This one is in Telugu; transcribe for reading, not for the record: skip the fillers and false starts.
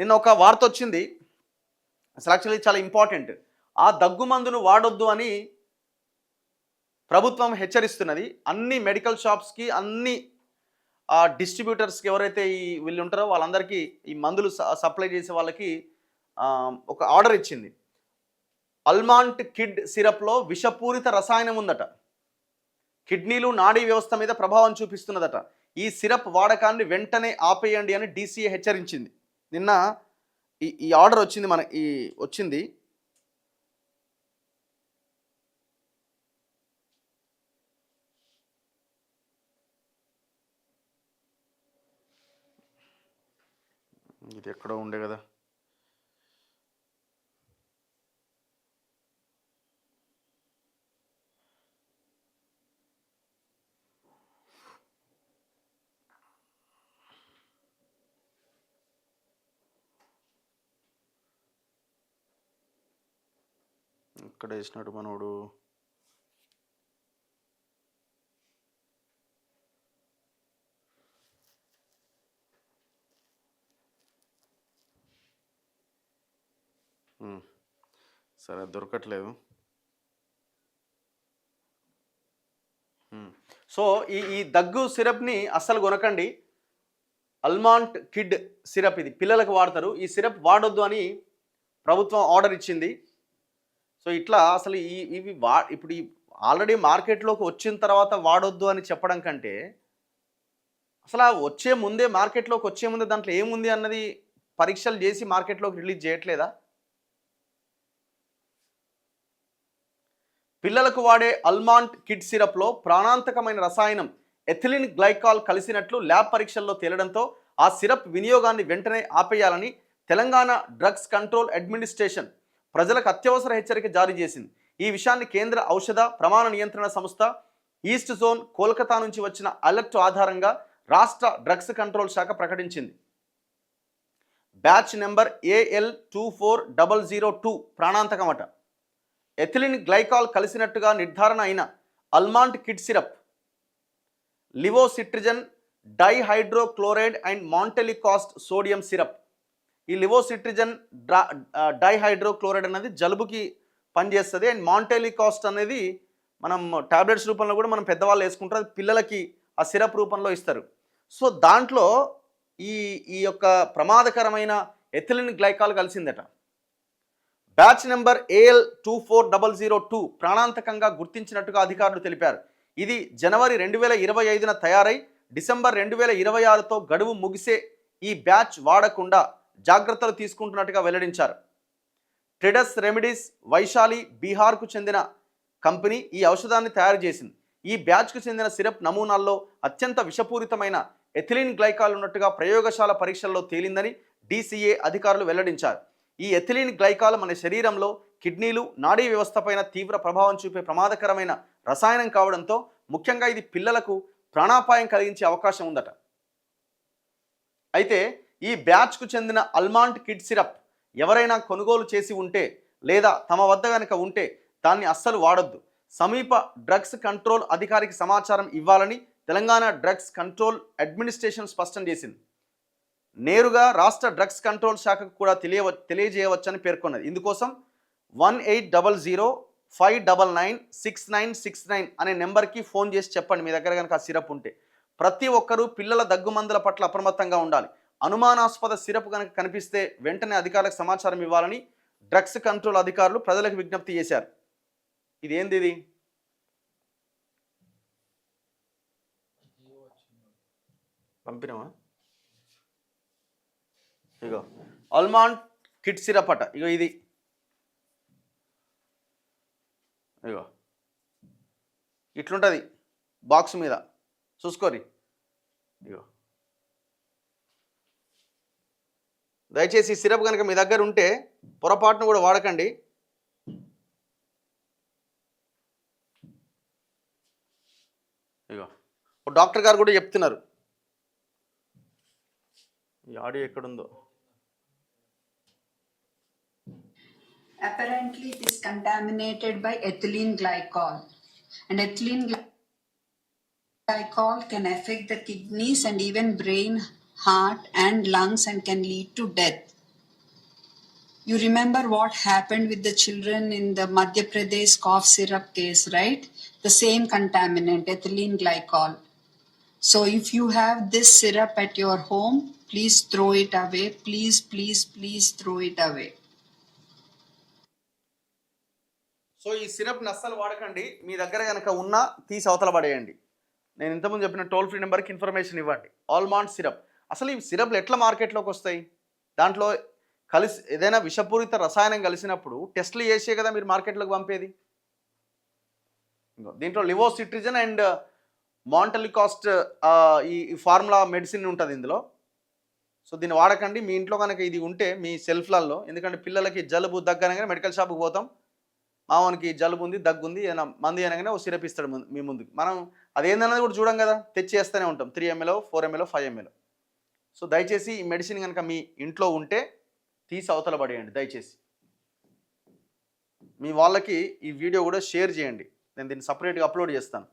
నిన్న ఒక వార్త వచ్చింది, అసలు యాక్చువల్లీ చాలా ఇంపార్టెంట్. ఆ దగ్గు మందును వాడొద్దు అని ప్రభుత్వం హెచ్చరిస్తున్నది. అన్ని మెడికల్ షాప్స్కి, అన్ని డిస్ట్రిబ్యూటర్స్కి, ఎవరైతే ఈ వీళ్ళు ఉంటారో వాళ్ళందరికీ ఈ మందులు సప్లై చేసే వాళ్ళకి ఒక ఆర్డర్ ఇచ్చింది. అల్మాంట్ కిడ్ సిరప్లో విషపూరిత రసాయనం ఉందట. కిడ్నీలు, నాడీ వ్యవస్థ మీద ప్రభావం చూపిస్తున్నదట. ఈ సిరప్ వాడకాన్ని వెంటనే ఆపేయండి అని DCA హెచ్చరించింది. నిన్న ఈ ఆర్డర్ వచ్చింది, వచ్చింది. ఇది ఎక్కడో ఉండే కదా. ఇక్కడ వేసినాడు మనోడు. సరే, దొరకట్లేదు. సో ఈ దగ్గు సిరప్ని అస్సలు కొనకండి. అల్మాంట్ కిడ్ సిరప్, ఇది పిల్లలకు వాడతారు. ఈ సిరప్ వాడొద్దు అని ప్రభుత్వం ఆర్డర్ ఇచ్చింది. సో ఇట్లా అసలు ఇవి ఇప్పుడు ఆల్రెడీ మార్కెట్లోకి వచ్చిన తర్వాత వాడొద్దు అని చెప్పడం కంటే, అసలు వచ్చే ముందే, మార్కెట్లోకి వచ్చే ముందే దాంట్లో ఏముంది అన్నది పరీక్షలు చేసి మార్కెట్లోకి రిలీజ్ చేయట్లేదా? పిల్లలకు వాడే అల్మాంట్ కిడ్ సిరప్లో ప్రాణాంతకమైన రసాయనం ఎథిలిన్ గ్లైకాల్ కలిసినట్లు ల్యాబ్ పరీక్షల్లో తేలడంతో ఆ సిరప్ వినియోగాన్ని వెంటనే ఆపేయాలని తెలంగాణ డ్రగ్స్ కంట్రోల్ అడ్మినిస్ట్రేషన్ ప్రజలకు అత్యవసర హెచ్చరిక జారీ చేసింది. ఈ విషయాన్ని కేంద్ర ఔషధ ప్రమాణ నియంత్రణ సంస్థ ఈస్ట్ జోన్ కోల్కతా నుంచి వచ్చిన అలర్ట్ ఆధారంగా రాష్ట్ర డ్రగ్స్ కంట్రోల్ శాఖ ప్రకటించింది. బ్యాచ్ నెంబర్ AL24002 ప్రాణాంతకమట. ఎథిలిన్ గ్లైకాల్ కలిసినట్టుగా నిర్ధారణ అయిన Almont kid syrup levocetirizine dihydrochloride and montelukast sodium syrup. ఈ లివోసిట్రిజన్ డైహైడ్రోక్లోరైడ్ అనేది జలుబుకి పనిచేస్తుంది. అండ్ మాంటెలికాస్ట్ అనేది మనం టాబ్లెట్స్ రూపంలో కూడా మనం పెద్దవాళ్ళు వేసుకుంటారు, పిల్లలకి ఆ సిరప్ రూపంలో ఇస్తారు. సో దాంట్లో ఈ యొక్క ప్రమాదకరమైన ఎథిలిన్ గ్లైకాల్ కలిసిందట. బ్యాచ్ నెంబర్ AL24002 ప్రాణాంతకంగా గుర్తించినట్టుగా అధికారులు తెలిపారు. ఇది జనవరి 2025న తయారై డిసెంబర్ 2026తో గడువు ముగిసే ఈ బ్యాచ్ వాడకుండా జాగ్రత్తలు తీసుకుంటున్నట్టుగా వెల్లడించారు. ట్రెడస్ రెమెడీస్ వైశాలి బీహార్కు చెందిన కంపెనీ ఈ ఔషధాన్ని తయారు చేసింది. ఈ బ్యాచ్కు చెందిన సిరప్ నమూనాల్లో అత్యంత విషపూరితమైన ఎథిలిన్ గ్లైకాల్ ఉన్నట్టుగా ప్రయోగశాల పరీక్షల్లో తేలిందని DCA అధికారులు వెల్లడించారు. ఈ ఎథిలిన్ గ్లైకాల్ మన శరీరంలో కిడ్నీలు, నాడీ వ్యవస్థపైన తీవ్ర ప్రభావం చూపే ప్రమాదకరమైన రసాయనం కావడంతో ముఖ్యంగా ఇది పిల్లలకు ప్రాణాపాయం కలిగించే అవకాశం ఉందట. అయితే ఈ బ్యాచ్కు చెందిన అల్మాంట్ కిడ్ సిరప్ ఎవరైనా కొనుగోలు చేసి ఉంటే లేదా తమ వద్ద కనుక ఉంటే దాన్ని అస్సలు వాడొద్దు. సమీప డ్రగ్స్ కంట్రోల్ అధికారికి సమాచారం ఇవ్వాలని తెలంగాణ డ్రగ్స్ కంట్రోల్ అడ్మినిస్ట్రేషన్ స్పష్టం చేసింది. నేరుగా రాష్ట్ర డ్రగ్స్ కంట్రోల్ శాఖకు కూడా తెలియజేయవచ్చని పేర్కొన్నది. ఇందుకోసం 1800-599-6969 అనే నెంబర్కి ఫోన్ చేసి చెప్పండి మీ దగ్గర కనుక ఆ సిరప్ ఉంటే. ప్రతి ఒక్కరూ పిల్లల దగ్గుమందుల పట్ల అప్రమత్తంగా ఉండాలి. అనుమానాస్పద సిరప్ కనుక కనిపిస్తే వెంటనే అధికారులకు సమాచారం ఇవ్వాలని డ్రగ్స్ కంట్రోల్ అధికారులు ప్రజలకు విజ్ఞప్తి చేశారు. ఇదేంది ఇది? పంపినమా? ఇగో అల్మాంట్ కిడ్ సిరప్ అట. ఇగో ఇది, ఇగో ఇట్లుంటుంది బాక్స్ మీద, చూసుకోరి. ఇగో దయచేసి ఈ సిరప్ కనుక మీ దగ్గర ఉంటే పొరపాటును కూడా వాడకండి. ఇగో డాక్టర్ గారు కూడా చెప్తున్నారు. ఈ ఆడియో ఎక్కడుందో. Apparently, it is contaminated by ethylene glycol, and ethylene glycol can affect the kidneys and even brain, heart, and lungs, and can lead to death. You remember what happened with the children in the Madhya Pradesh cough syrup case, right? The same contaminant, ethylene glycol. So if you have this syrup at your home, please throw it away. Please, please, please throw it away. So ఈ సిరప్ని అస్సలు వాడకండి. మీ దగ్గర కనుక ఉన్నా తీసి అవతల పడేయండి. నేను ఇంతకుముందు చెప్పిన టోల్ ఫ్రీ నెంబర్కి ఇన్ఫర్మేషన్ ఇవ్వండి. ఆల్మాండ్ సిరప్, అసలు ఈ సిరప్లు ఎట్లా మార్కెట్లోకి వస్తాయి? దాంట్లో కలిసి ఏదైనా విషపూరిత రసాయనం కలిసినప్పుడు టెస్ట్లు చేసే కదా మీరు మార్కెట్లోకి పంపేది. దీంట్లో లివోసిట్రిజన్ అండ్ మాంటెలికాస్ట్ ఈ ఫార్ములా మెడిసిన్ ఉంటుంది ఇందులో. సో దీన్ని వాడకండి. మీ ఇంట్లో కనుక ఇది ఉంటే మీ సెల్ఫ్లలో, ఎందుకంటే పిల్లలకి జలుబు దగ్గు అనగానే మెడికల్ షాప్కి పోతాం, మామూనికి జలుబు ఉంది దగ్గు ఉంది ఏదైనా మంది అనగానే ఓ సిరప్ ఇస్తాడు మీ ముందుకు. మనం అదేందన్నది కూడా చూడం కదా, తెచ్చి వేస్తూనే ఉంటాం. 3 ml 4 ml 5 ml. సో దయచేసి ఈ మెడిసిన్ కనుక మీ ఇంట్లో ఉంటే తీసి అవతల పడేయండి దయచేసి. మీ వాళ్ళకి ఈ వీడియో కూడా షేర్ చేయండి. నేను దీన్ని సపరేట్గా అప్లోడ్ చేస్తాను.